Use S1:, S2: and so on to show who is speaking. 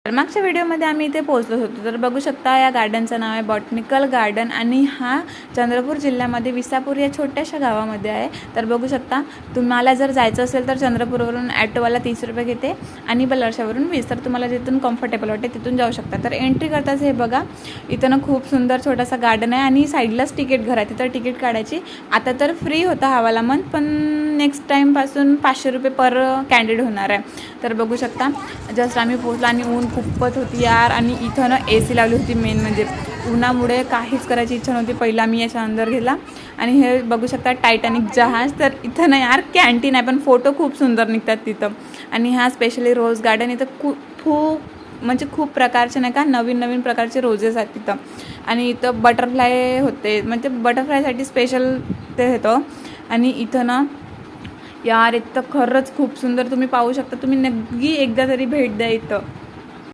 S1: तर मागच्या व्हिडिओमध्ये आम्ही इथे पोहोचलो होतो. तर बघू शकता या गार्डनचं नाव आहे बॉटनिकल गार्डन आणि हा चंद्रपूर जिल्ह्यामध्ये विसापूर या छोट्याशा गावामध्ये आहे. तर बघू शकता तुम्हाला जर जायचं असेल तर चंद्रपूरवरून ॲटोवाला 30 रुपये घेते आणि बल्लारशावरून 20. तर तुम्हाला जिथून कम्फर्टेबल वाटते तिथून जाऊ शकता. तर एंट्री करताच हे बघा इथं ना खूप सुंदर छोटासा गार्डन आहे आणि साईडलाच तिकीट घर आहे. तिथं तिकीट काढायची. आता तर फ्री होता हवाला मंथ, पण नेक्स्ट टाईमपासून 500 रुपये पर कॅन्डिडेट होणार आहे. तर बघू शकता जस्ट आम्ही पोहोचलो आणि ऊन खूपच होती यार. आणि इथं ना AC लावली होती. मेन म्हणजे उन्हामुळे काहीच करायची इच्छा नव्हती. पहिला मी याच्या अंदर गेला आणि हे बघू शकता टायटॅनिक जहाज. तर इथं ना यार कॅन्टीन आहे, पण फोटो खूप सुंदर निघतात तिथं. आणि हा स्पेशली रोज गार्डन. इथं खूप प्रकारचे नाही का नवीन प्रकारचे रोजेस आहेत तिथं. आणि इथं बटरफ्लाय होते, म्हणजे बटरफ्लायसाठी स्पेशल ते होतं. आणि इथं ना यार इथं खरंच खूप सुंदर तुम्ही पाहू शकता. तुम्ही नक्की एकदा तरी भेट द्या इथं.